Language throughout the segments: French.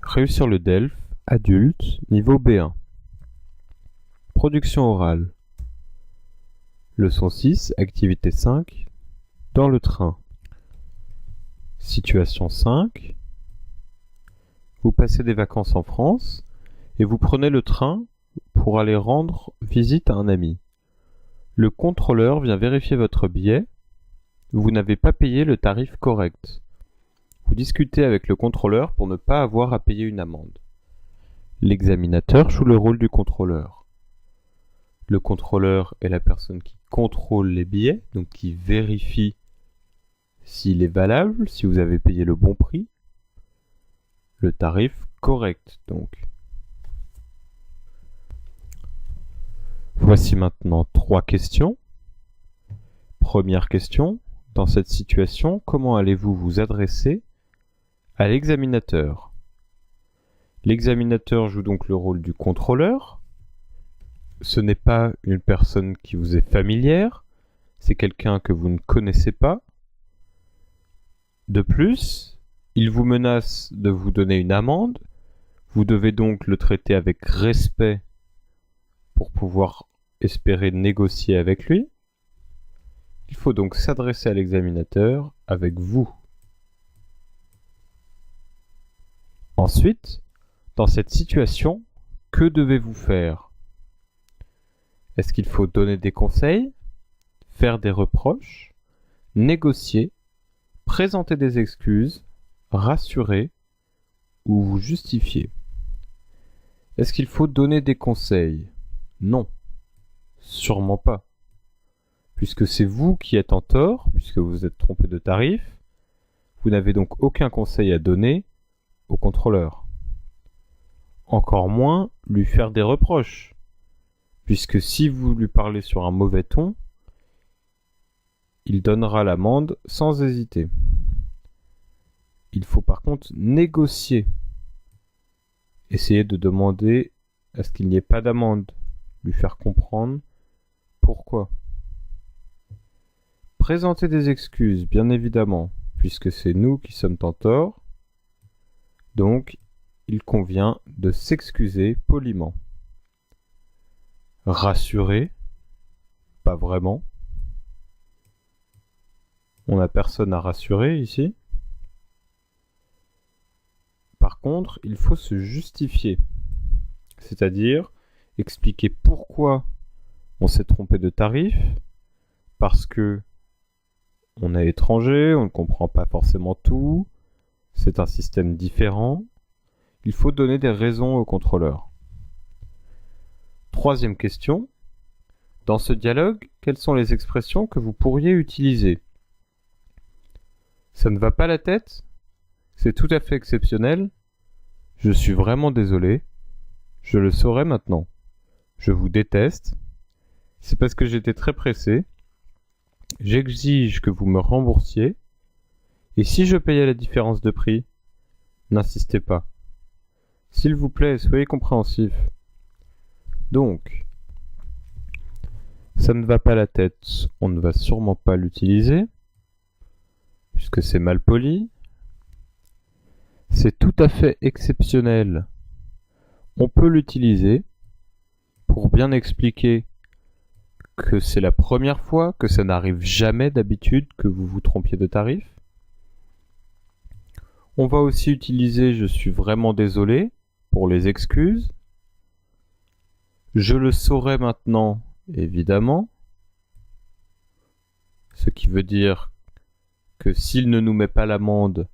Réussir le DELF, adulte, niveau B1. Production orale. Leçon 6, activité 5. Dans le train. Situation 5. Vous passez des vacances en France et vous prenez le train pour aller rendre visite à un ami. Le contrôleur vient vérifier votre billet. Vous n'avez pas payé le tarif correct. Vous discutez avec le contrôleur pour ne pas avoir à payer une amende. L'examinateur joue le rôle du contrôleur. Le contrôleur est la personne qui contrôle les billets, donc qui vérifie s'il est valable, si vous avez payé le bon prix, le tarif correct donc. Voici maintenant 3 questions. Première question, dans cette situation, comment allez-vous vous adresser à l'examinateur? L'examinateur joue donc le rôle du contrôleur. Ce n'est pas une personne qui vous est familière, c'est quelqu'un que vous ne connaissez pas. De plus, il vous menace de vous donner une amende. Vous devez donc le traiter avec respect pour pouvoir espérer négocier avec lui. Il faut donc s'adresser à l'examinateur avec vous. Ensuite, dans cette situation, que devez-vous faire? Est-ce qu'il faut donner des conseils, faire des reproches, négocier, présenter des excuses, rassurer ou vous justifier? Est-ce qu'il faut donner des conseils? Non, sûrement pas. Puisque c'est vous qui êtes en tort, puisque vous vous êtes trompé de tarif, vous n'avez donc aucun conseil à donner au contrôleur. Encore moins lui faire des reproches, puisque si vous lui parlez sur un mauvais ton, il donnera l'amende sans hésiter. Il faut par contre négocier. Essayer de demander à ce qu'il n'y ait pas d'amende, lui faire comprendre pourquoi. Présenter des excuses, bien évidemment, puisque c'est nous qui sommes en tort. Donc, il convient de s'excuser poliment. Rassurer, pas vraiment. On n'a personne à rassurer ici. Par contre, il faut se justifier, c'est-à-dire expliquer pourquoi on s'est trompé de tarif, parce que on est étranger, on ne comprend pas forcément tout, c'est un système différent. Il faut donner des raisons au contrôleur. Troisième question. Dans ce dialogue, quelles sont les expressions que vous pourriez utiliser? Ça ne va pas la tête? C'est tout à fait exceptionnel. Je suis vraiment désolé. Je le saurai maintenant. Je vous déteste. C'est parce que j'étais très pressé. J'exige que vous me remboursiez. Et si je payais la différence de prix? N'insistez pas. S'il vous plaît, soyez compréhensif. Donc, ça ne va pas la tête, on ne va sûrement pas l'utiliser, puisque c'est mal poli. C'est tout à fait exceptionnel. On peut l'utiliser pour bien expliquer que c'est la première fois, que ça n'arrive jamais d'habitude que vous vous trompiez de tarif. On va aussi utiliser « je suis vraiment désolé » pour les excuses. Je le saurai maintenant, évidemment. Ce qui veut dire que s'il ne nous met pas l'amende,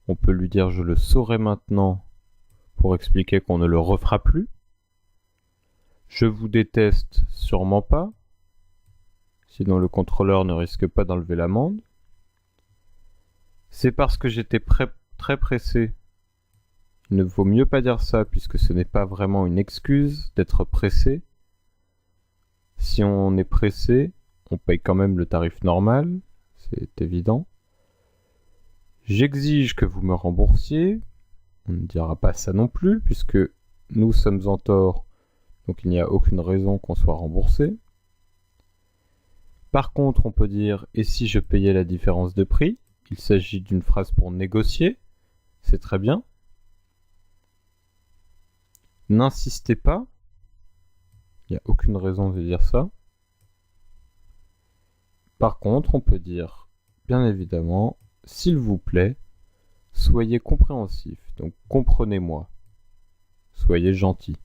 on peut lui dire « je le saurai maintenant » pour expliquer qu'on ne le refera plus. Je vous déteste, sûrement pas. Sinon le contrôleur ne risque pas d'enlever l'amende. C'est parce que j'étais très pressé. Il ne vaut mieux pas dire ça puisque ce n'est pas vraiment une excuse d'être pressé. Si on est pressé, on paye quand même le tarif normal, c'est évident. J'exige que vous me remboursiez. On ne dira pas ça non plus puisque nous sommes en tort, donc il n'y a aucune raison qu'on soit remboursé. Par contre, on peut dire « et si je payais la différence de prix ?» Il s'agit d'une phrase pour négocier, c'est très bien. N'insistez pas. Il n'y a aucune raison de dire ça. Par contre, on peut dire, bien évidemment, s'il vous plaît, soyez compréhensif. Donc comprenez-moi. Soyez gentil.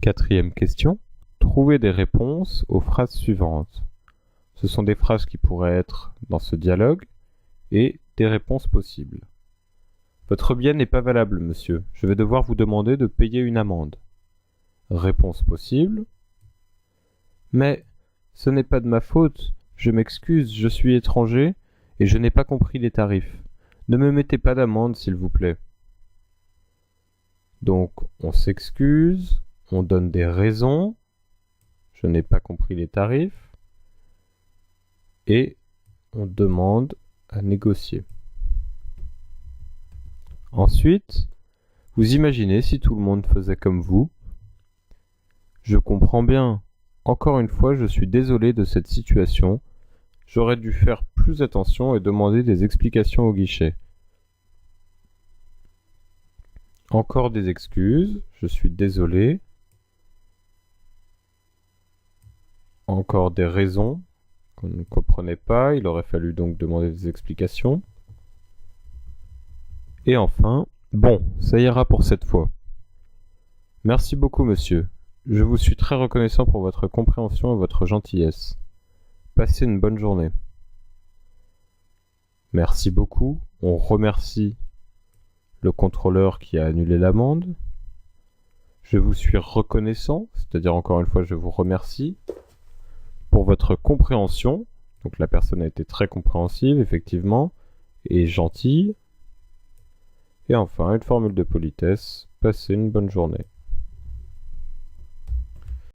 4e question. Trouvez des réponses aux phrases suivantes. Ce sont des phrases qui pourraient être dans ce dialogue et des réponses possibles. Votre billet n'est pas valable, monsieur. Je vais devoir vous demander de payer une amende. Réponse possible. Mais ce n'est pas de ma faute. Je m'excuse, je suis étranger et je n'ai pas compris les tarifs. Ne me mettez pas d'amende, s'il vous plaît. Donc, on s'excuse, on donne des raisons. Je n'ai pas compris les tarifs. Et on demande à négocier. Ensuite, vous imaginez si tout le monde faisait comme vous. Je comprends bien. Encore une fois, je suis désolé de cette situation. J'aurais dû faire plus attention et demander des explications au guichet. Encore des excuses. Je suis désolé. Encore des raisons qu'on ne comprenait pas. Il aurait fallu donc demander des explications. Et enfin, bon, ça ira pour cette fois. Merci beaucoup, monsieur. Je vous suis très reconnaissant pour votre compréhension et votre gentillesse. Passez une bonne journée. Merci beaucoup. On remercie le contrôleur qui a annulé l'amende. Je vous suis reconnaissant, c'est-à-dire encore une fois, je vous remercie pour votre compréhension. Donc la personne a été très compréhensive, effectivement, et gentille. Et enfin, une formule de politesse. Passez une bonne journée.